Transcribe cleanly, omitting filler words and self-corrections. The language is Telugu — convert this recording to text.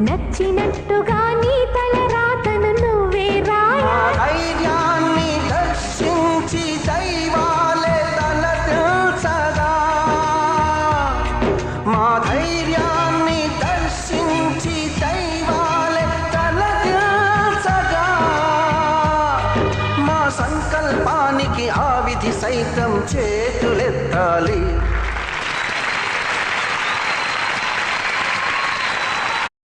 నచ్చినట్టుగా నీ తల రాతను నువ్వే రాయ ధైర్యాన్ని దర్శించి దైవాలే తలదిల్చగా మా ధైర్యాన్ని దర్శించి దైవాలే తలదిల్చగా మా సంకల్పానికి ఆ విధి సైతం చేతులెత్తాలి